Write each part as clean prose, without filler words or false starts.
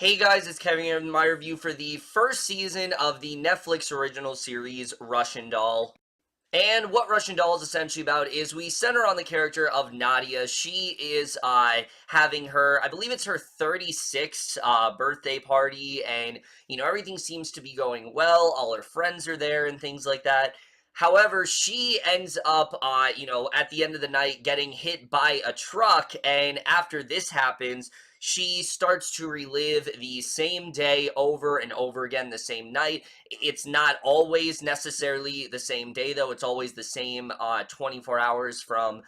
Hey guys, it's Kevin here with my review for the first season of the Netflix original series, Russian Doll. And what Russian Doll is essentially about is we center on the character of Nadia. She is having her, I believe it's her 36th birthday party, and everything seems to be going well. All her friends are there and things like that. However, she ends up, at the end of the night getting hit by a truck, and after this happens, she starts to relive the same day over and over again, the same night. It's not always necessarily the same day, though. It's always the same 24 hours from,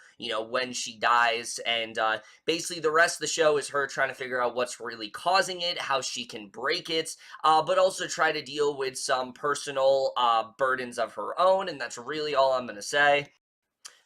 when she dies. And basically, the rest of the show is her trying to figure out what's really causing it, how she can break it, but also try to deal with some personal burdens of her own. And that's really all I'm going to say.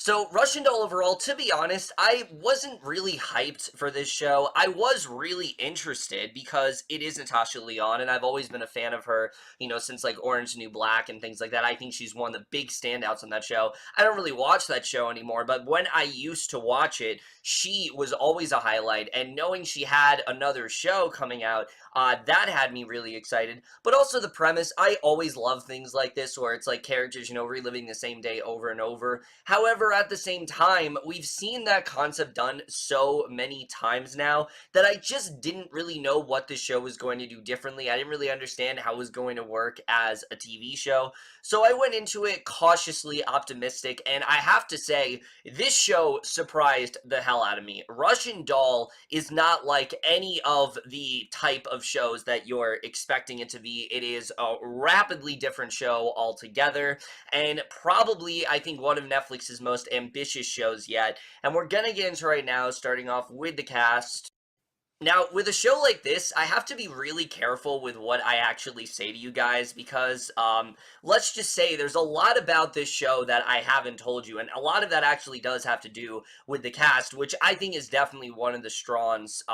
So, Russian Doll overall, to be honest, I wasn't really hyped for this show. I was really interested because it is Natasha Lyonne, and I've always been a fan of her, since like Orange New Black and things like that. I think she's one of the big standouts on that show. I don't really watch that show anymore, but when I used to watch it, she was always a highlight, and knowing she had another show coming out, that had me really excited. But also the premise, I always love things like this where it's like characters, reliving the same day over and over. However, at the same time, we've seen that concept done so many times now that I just didn't really know what the show was going to do differently. I didn't really understand how it was going to work as a TV show. So I went into it cautiously optimistic, and I have to say, this show surprised the hell out of me. Russian Doll is not like any of the type of shows that you're expecting it to be. It is a rapidly different show altogether, and probably, I think, one of Netflix's most ambitious shows yet. And we're gonna get into right now, starting off with the cast. Now, with a show like this, I have to be really careful with what I actually say to you guys because, let's just say there's a lot about this show that I haven't told you, and a lot of that actually does have to do with the cast, which I think is definitely one of the show's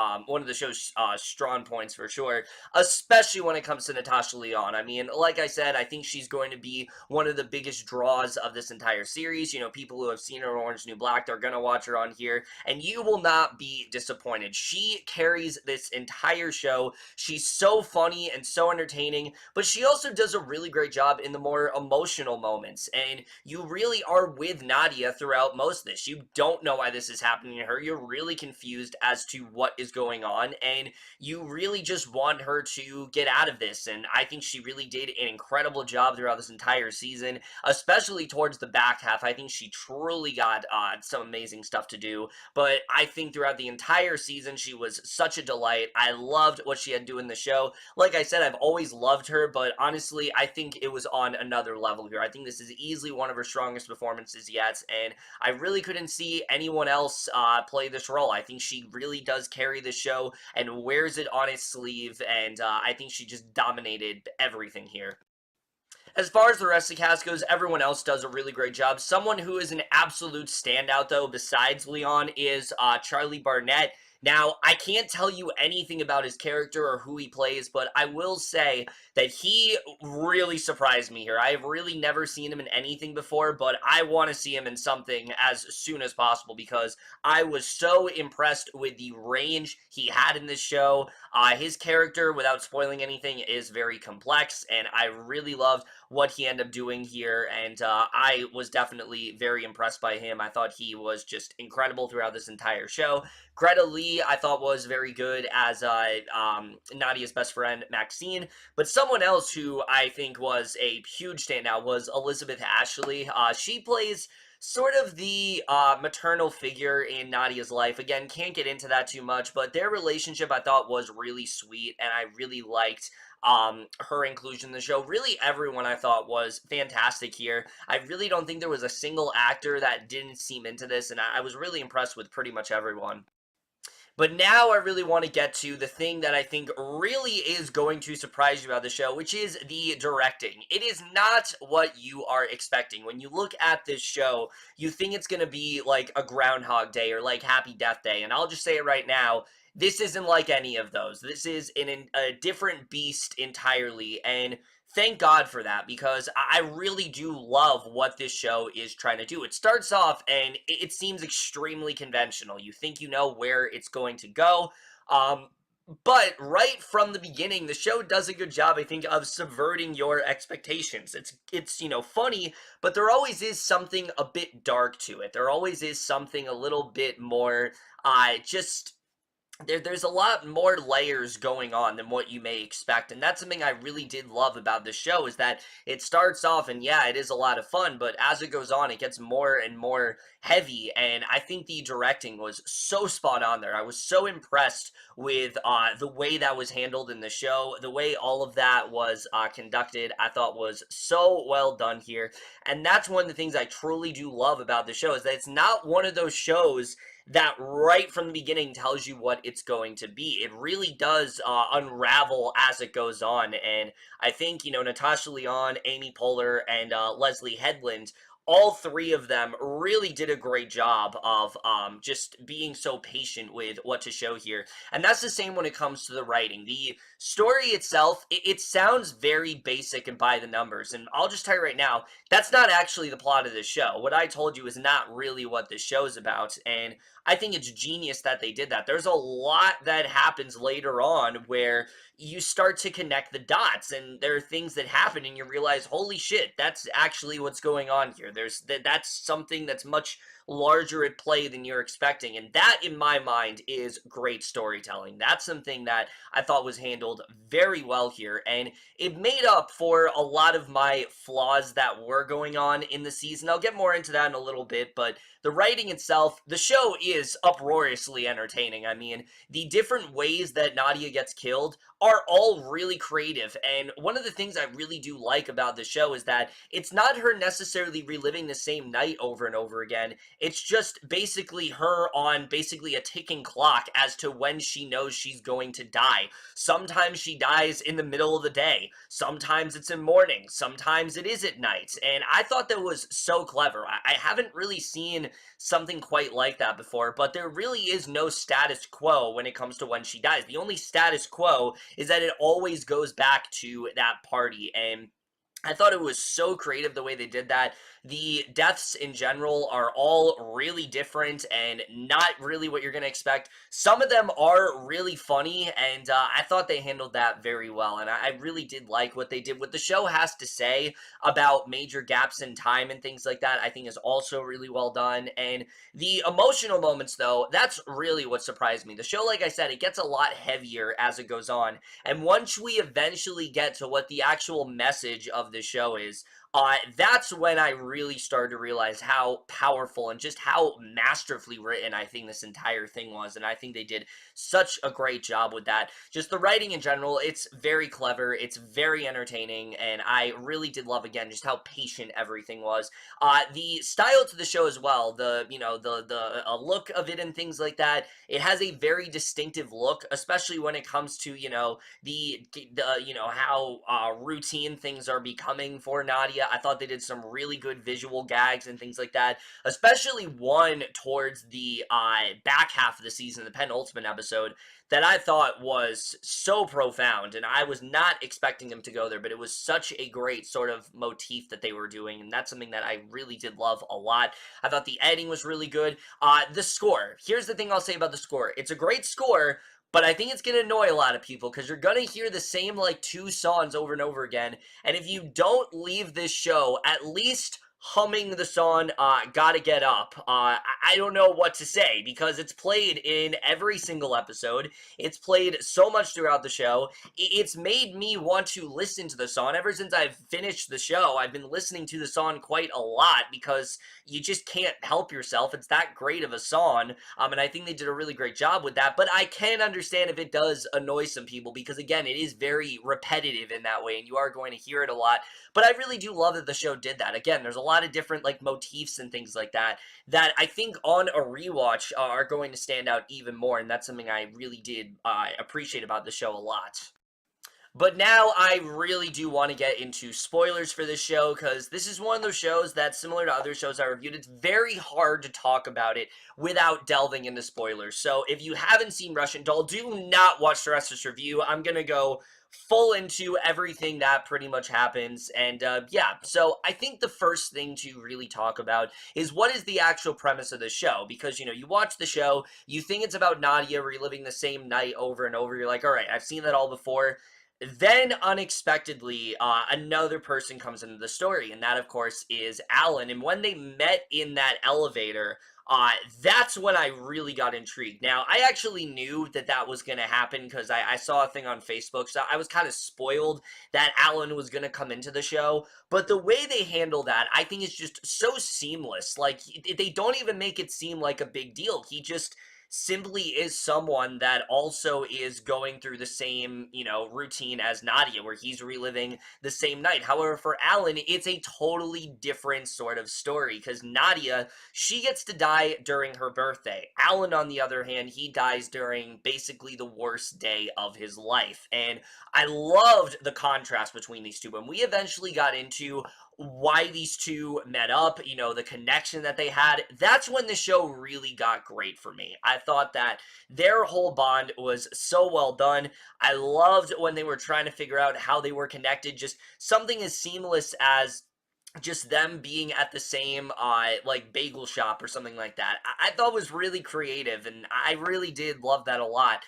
strong points for sure, especially when it comes to Natasha Lyonne. I mean, like I said, I think she's going to be one of the biggest draws of this entire series. People who have seen her in Orange New Black, they're gonna watch her on here, and you will not be disappointed. She carries this entire show. She's so funny and so entertaining, but she also does a really great job in the more emotional moments, and you really are with Nadia throughout most of this. You don't know why this is happening to her. You're really confused as to what is going on, and you really just want her to get out of this, and I think she really did an incredible job throughout this entire season, especially towards the back half. I think she truly got some amazing stuff to do, but I think throughout the entire season, she was such a delight. I loved what she had to do in the show. Like I said, I've always loved her, but honestly, I think it was on another level here. I think this is easily one of her strongest performances yet, and I really couldn't see anyone else play this role. I think she really does carry the show and wears it on its sleeve, and I think she just dominated everything here. As far as the rest of the cast goes, everyone else does a really great job. Someone who is an absolute standout, though, besides Lyonne, is Charlie Barnett. Now, I can't tell you anything about his character or who he plays, but I will say that he really surprised me here. I have really never seen him in anything before, but I want to see him in something as soon as possible because I was so impressed with the range he had in this show. His character, without spoiling anything, is very complex, and I really loved what he ended up doing here, and I was definitely very impressed by him. I thought he was just incredible throughout this entire show. Greta Lee, I thought was very good as Nadia's best friend, Maxine, but someone else who I think was a huge standout was Elizabeth Ashley. She plays sort of the maternal figure in Nadia's life. Again, can't get into that too much, but their relationship I thought was really sweet, and I really liked her inclusion in the show. Really, everyone I thought was fantastic here. I really don't think there was a single actor that didn't seem into this, and I was really impressed with pretty much everyone. But now I really want to get to the thing that I think really is going to surprise you about the show, which is the directing. It is not what you are expecting. When you look at this show, you think it's going to be like a Groundhog Day or like Happy Death Day. And I'll just say it right now, this isn't like any of those. This is a different beast entirely, and thank God for that, because I really do love what this show is trying to do. It starts off, and it seems extremely conventional. You think you know where it's going to go, But right from the beginning, the show does a good job, I think, of subverting your expectations. It's funny, but there always is something a bit dark to it. There always is something a little bit more just there's a lot more layers going on than what you may expect, and that's something I really did love about the show, is that it starts off and yeah, it is a lot of fun, but as it goes on, it gets more and more heavy, and I think the directing was so spot on there. I was so impressed with the way that was handled in the show, the way all of that was conducted. I thought was so well done here, and that's one of the things I truly do love about the show, is that it's not one of those shows that right from the beginning tells you what it's going to be. It really does unravel as it goes on. And I think, Natasha Lyonne, Amy Poehler, and Leslye Headland, all three of them really did a great job of just being so patient with what to show here. And that's the same when it comes to the writing. The story itself, it sounds very basic and by the numbers. And I'll just tell you right now, that's not actually the plot of the show. What I told you is not really what the show's about. And I think it's genius that they did that. There's a lot that happens later on where you start to connect the dots, and there are things that happen and you realize, holy shit, that's actually what's going on here. That's something that's much larger at play than you're expecting, and that in my mind is great storytelling. That's something that I thought was handled very well here, and it made up for a lot of my flaws that were going on in the season. I'll get more into that in a little bit, but the writing itself, the show is uproariously entertaining. I mean, the different ways that Nadia gets killed are all really creative, and one of the things I really do like about the show is that it's not her necessarily reliving the same night over and over again. It's just basically her on basically a ticking clock as to when she knows she's going to die. Sometimes she dies in the middle of the day, sometimes it's in morning, sometimes it is at night, and I thought that was so clever. I haven't really seen something quite like that before, but there really is no status quo when it comes to when she dies. The only status quo is that it always goes back to that party, and I thought it was so creative the way they did that. The deaths in general are all really different and not really what you're going to expect. Some of them are really funny, and I thought they handled that very well, and I really did like what they did. What the show has to say about major gaps in time and things like that, I think is also really well done, and the emotional moments, though, that's really what surprised me. The show, like I said, it gets a lot heavier as it goes on, and once we eventually get to what the actual message of the show is, that's when I really started to realize how powerful and just how masterfully written I think this entire thing was, and I think they did such a great job with that. Just the writing in general, it's very clever, it's very entertaining, and I really did love, again, just how patient everything was. The style to the show as well, the look of it and things like that, it has a very distinctive look, especially when it comes to, how routine things are becoming for Nadia. I thought they did some really good visual gags and things like that, especially one towards the back half of the season, the penultimate episode, that I thought was so profound, and I was not expecting them to go there, but it was such a great sort of motif that they were doing, and that's something that I really did love a lot. I thought the editing was really good. The score, here's the thing I'll say about the score. It's a great score, but I think it's going to annoy a lot of people because you're going to hear the same, like, two songs over and over again, and if you don't leave this show at least humming the song Gotta Get Up, I don't know what to say, because it's played in every single episode. It's played so much throughout the show. It's made me want to listen to the song. Ever since I've finished the show, I've been listening to the song quite a lot because you just can't help yourself. It's that great of a song, and I think they did a really great job with that, but I can understand if it does annoy some people because, again, it is very repetitive in that way, and you are going to hear it a lot, but I really do love that the show did that. Again, there's a lot of different, like, motifs and things like that that I think on a rewatch are going to stand out even more, and that's something I really did appreciate about the show a lot. But now I really do want to get into spoilers for this show, because this is one of those shows that's similar to other shows I reviewed. It's very hard to talk about it without delving into spoilers. So if you haven't seen Russian Doll, do not watch the rest of this review. I'm going to go full into everything that pretty much happens. And yeah, so I think the first thing to really talk about is what is the actual premise of the show, because you watch the show, you think it's about Nadia reliving the same night over and over. You're like, all right, I've seen that all before. Then unexpectedly, another person comes into the story, and that of course is Alan. And when they met in that elevator, uh, that's when I really got intrigued. Now, I actually knew that that was going to happen because I saw a thing on Facebook, so I was kind of spoiled that Alan was going to come into the show. But the way they handle that, I think is just so seamless. Like, they don't even make it seem like a big deal. He just simply is someone that also is going through the same, routine as Nadia, where he's reliving the same night. However, for Alan, it's a totally different sort of story because Nadia, she gets to die during her birthday. Alan, on the other hand, he dies during basically the worst day of his life. And I loved the contrast between these two. When we eventually got into why these two met up, the connection that they had, that's when the show really got great for me. I thought that their whole bond was so well done. I loved when they were trying to figure out how they were connected, just something as seamless as just them being at the same like bagel shop or something like that. I thought was really creative, and I really did love that a lot.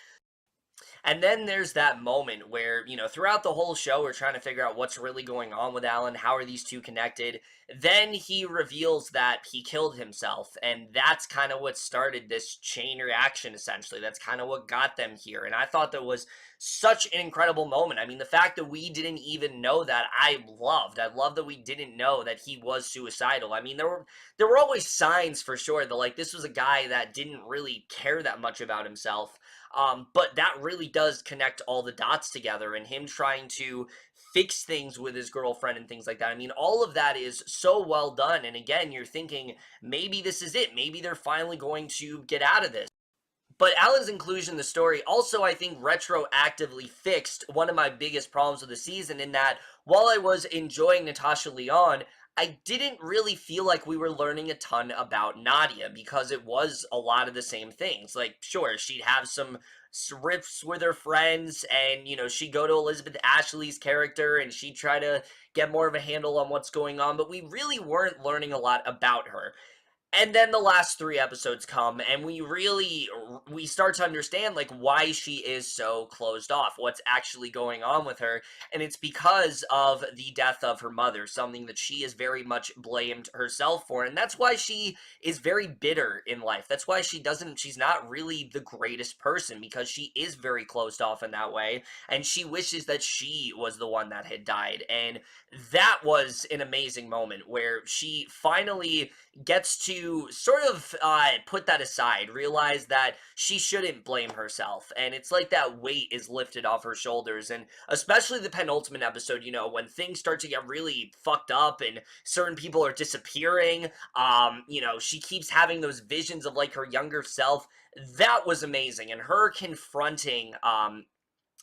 And then there's that moment where, throughout the whole show, we're trying to figure out what's really going on with Alan. How are these two connected? Then he reveals that he killed himself. And that's kind of what started this chain reaction, essentially. That's kind of what got them here. And I thought that was such an incredible moment. I mean, the fact that we didn't even know that, I loved. I love that we didn't know that he was suicidal. I mean, there were always signs for sure that, like, this was a guy that didn't really care that much about himself. But that really does connect all the dots together, and him trying to fix things with his girlfriend and things like that. I mean, all of that is so well done. And again, you're thinking maybe this is it. Maybe they're finally going to get out of this. But Alan's inclusion in the story also, I think, retroactively fixed one of my biggest problems of the season, in that while I was enjoying Natasha Lyonne, I didn't really feel like we were learning a ton about Nadia, because it was a lot of the same things. Like, sure, she'd have some riffs with her friends, and, she'd go to Elizabeth Ashley's character and she'd try to get more of a handle on what's going on, but we really weren't learning a lot about her. And then the last three episodes come, and we start to understand, like, why she is so closed off, what's actually going on with her. And it's because of the death of her mother, something that she has very much blamed herself for. And that's why she is very bitter in life. That's why she's not really the greatest person, because she is very closed off in that way. And she wishes that she was the one that had died. And that was an amazing moment where she finally gets to sort of put that aside, realize that she shouldn't blame herself. And it's like that weight is lifted off her shoulders. And especially the penultimate episode, when things start to get really fucked up and certain people are disappearing, she keeps having those visions of, like, her younger self. That was amazing. And her confronting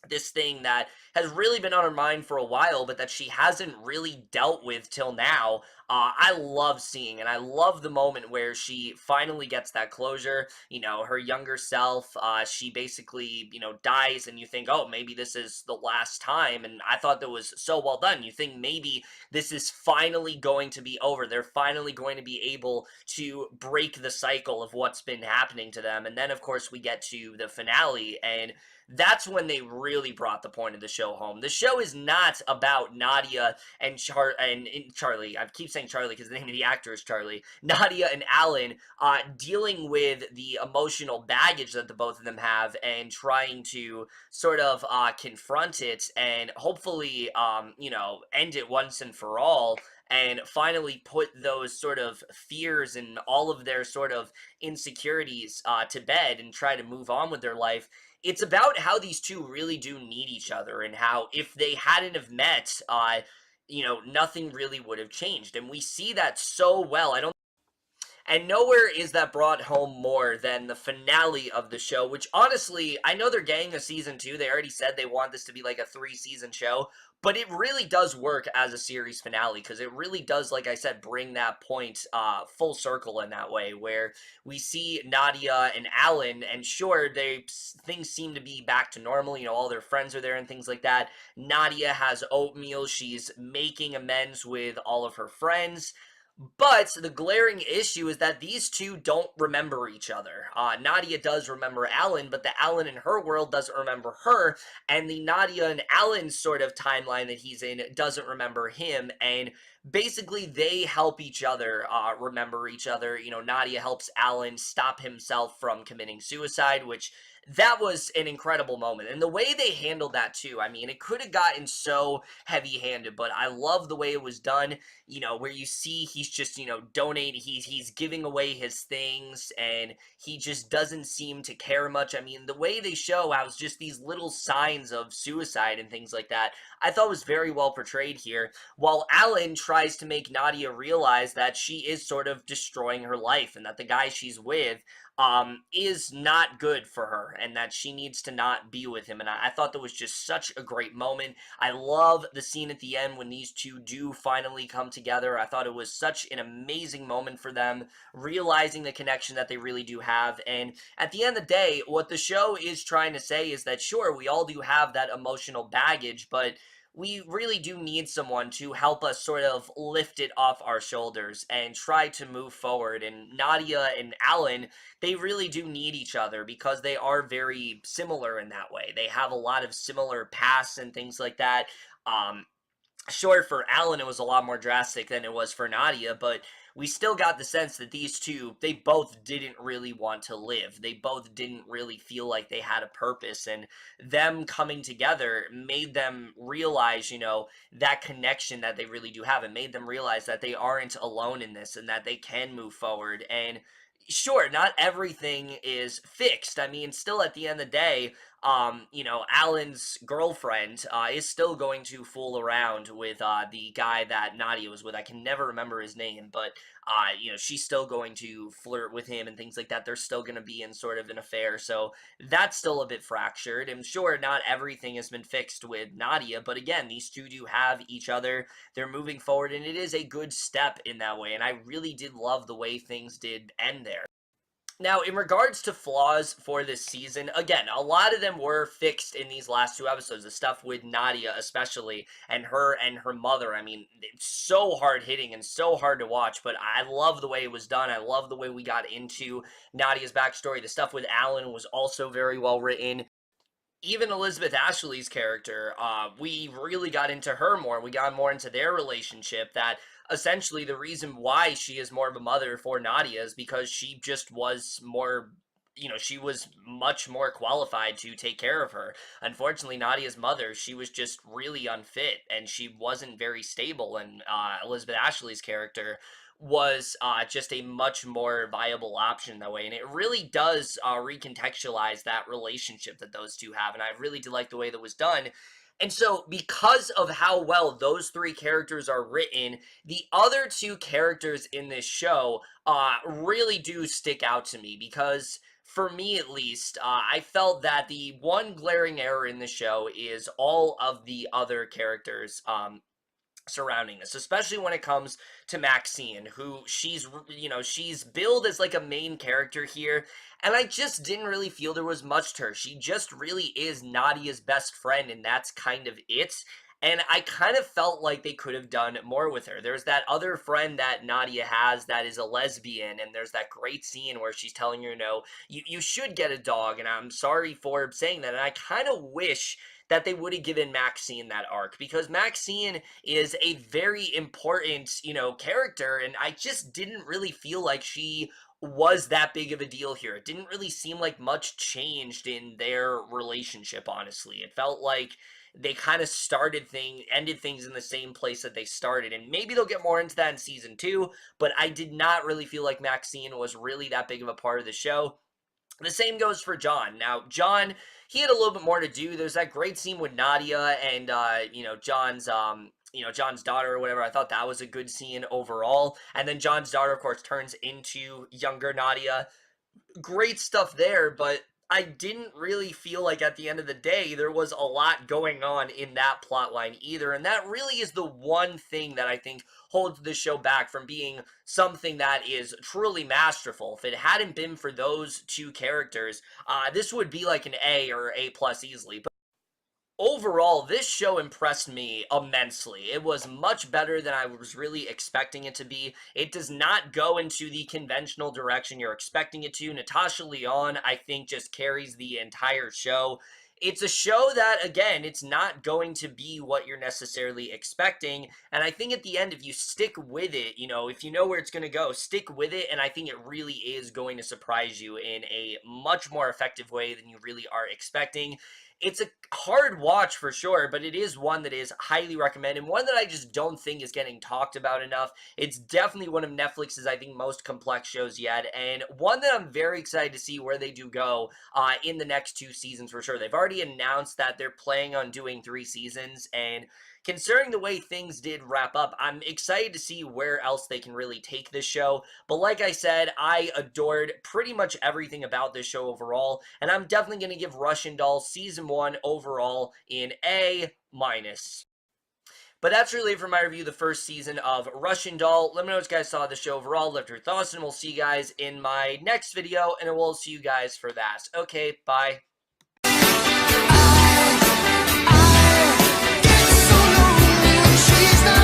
this thing that has really been on her mind for a while, but that she hasn't really dealt with till now. I love seeing, and I love the moment where she finally gets that closure. Her younger self, she basically, dies, and you think, oh, maybe this is the last time. And I thought that was so well done. You think maybe this is finally going to be over. They're finally going to be able to break the cycle of what's been happening to them. And then, of course, we get to the finale, and that's when they really brought the point of the show home. The show is not about Nadia and Charlie. I keep saying Charlie because the name of the actor is Charlie. Nadia and Alan dealing with the emotional baggage that the both of them have, and trying to sort of confront it, and hopefully, end it once and for all, and finally put those sort of fears and all of their sort of insecurities to bed, and try to move on with their life. It's about how these two really do need each other, and how if they hadn't have met, nothing really would have changed. And we see that so well. And nowhere is that brought home more than the finale of the show, which honestly, I know they're getting a season 2. They already said they want this to be like a 3-season show, but it really does work as a series finale because it really does, like I said, bring that point full circle in that way, where we see Nadia and Alan, and sure, things seem to be back to normal. You know, all their friends are there and things like that. Nadia has oatmeal. She's making amends with all of her friends. But the glaring issue is that these two don't remember each other. Nadia does remember Alan, but the Alan in her world doesn't remember her, and the Nadia and Alan sort of timeline that he's in doesn't remember him, and basically they help each other remember each other. You know, Nadia helps Alan stop himself from committing suicide, which that was an incredible moment. And the way they handled that too, I mean, it could have gotten so heavy-handed, but I love the way it was done, you know, where you see he's just, you know, donating, he's giving away his things, and he just doesn't seem to care much. I mean, the way they show how it's just these little signs of suicide and things like that, I thought was very well portrayed here, while Alan tries to make Nadia realize that she is sort of destroying her life, and that the guy she's with is not good for her, and that she needs to not be with him. And I thought that was just such a great moment. I love the scene at the end when these two do finally come together. I thought it was such an amazing moment for them, realizing the connection that they really do have. And at the end of the day, what the show is trying to say is that, sure, we all do have that emotional baggage, but we really do need someone to help us sort of lift it off our shoulders and try to move forward. And Nadia and Alan, they really do need each other because they are very similar in that way. They have a lot of similar pasts and things like that. Um, Sure, for Alan, it was a lot more drastic than it was for Nadia, but we still got the sense that these two, they both didn't really want to live. They both didn't really feel like they had a purpose, and them coming together made them realize, you know, that connection that they really do have. It made them realize that they aren't alone in this and that they can move forward. And sure, not everything is fixed. I mean, still at the end of the day, you know, Alan's girlfriend is still going to fool around with the guy that Nadia was with. I can never remember his name, but you know, she's still going to flirt with him and things like that. They're still going to be in sort of an affair, so that's still a bit fractured. I'm sure not everything has been fixed with Nadia, but again, these two do have each other. They're moving forward, and it is a good step in that way. And I really did love the way things did end there. Now, in regards to flaws for this season, again, a lot of them were fixed in these last 2 episodes. The stuff with Nadia, especially, and her mother. I mean, it's so hard hitting and so hard to watch, but I love the way it was done. I love the way we got into Nadia's backstory. The stuff with Alan was also very well written. Even Elizabeth Ashley's character, we really got into her more. We got more into their relationship, that essentially the reason why she is more of a mother for Nadia is because she just was more, you know, she was much more qualified to take care of her. Unfortunately, Nadia's mother, she was just really unfit and she wasn't very stable. And Elizabeth Ashley's character was just a much more viable option that way. And it really does recontextualize that relationship that those two have. And I really did like the way that was done. And so, because of how well those three characters are written, the other two characters in this show really do stick out to me because, for me at least, I felt that the one glaring error in the show is all of the other characters surrounding this, especially when it comes to Maxine, who she's, you know, she's billed as like a main character here, and I just didn't really feel there was much to her. She just really is Nadia's best friend, and that's kind of it. And I kind of felt like they could have done more with her. There's that other friend that Nadia has that is a lesbian, and there's that great scene where she's telling her, you know, you should get a dog, and I'm sorry for saying that. And I kind of wish that they would have given Maxine that arc, because Maxine is a very important, you know, character, and I just didn't really feel like she was that big of a deal here. It didn't really seem like much changed in their relationship, honestly. It felt like they kind of ended things in the same place that they started, and maybe they'll get more into that in season 2, but I did not really feel like Maxine was really that big of a part of the show. The same goes for John. Now, John, he had a little bit more to do. There's that great scene with Nadia and, you know, John's, John's daughter or whatever. I thought that was a good scene overall. And then John's daughter, of course, turns into younger Nadia. Great stuff there, but I didn't really feel like at the end of the day there was a lot going on in that plot line either, and that really is the one thing that I think holds the show back from being something that is truly masterful. If it hadn't been for those two characters, this would be like an A or A plus easily. But overall, this show impressed me immensely. It was much better than I was really expecting it to be. It does not go into the conventional direction you're expecting it to. Natasha Lyonne, I think, just carries the entire show. It's a show that, again, it's not going to be what you're necessarily expecting, and I think at the end, if you stick with it, if you know where it's going to go, stick with it, and I think it really is going to surprise you in a much more effective way than you really are expecting. It's a hard watch for sure, but it is one that is highly recommended, one that I just don't think is getting talked about enough. It's definitely one of Netflix's, I think, most complex shows yet, and one that I'm very excited to see where they do go in the next 2 seasons for sure. They've already announced that they're planning on doing 3 seasons, and considering the way things did wrap up, I'm excited to see where else they can really take this show. But like I said, I adored pretty much everything about this show overall, and I'm definitely going to give Russian Doll Season 1 overall in A-. But that's really it for my review of the first season of Russian Doll. Let me know what you guys saw of the show overall, left your thoughts, and we'll see you guys in my next video, and we'll see you guys for that. Okay, bye. She's not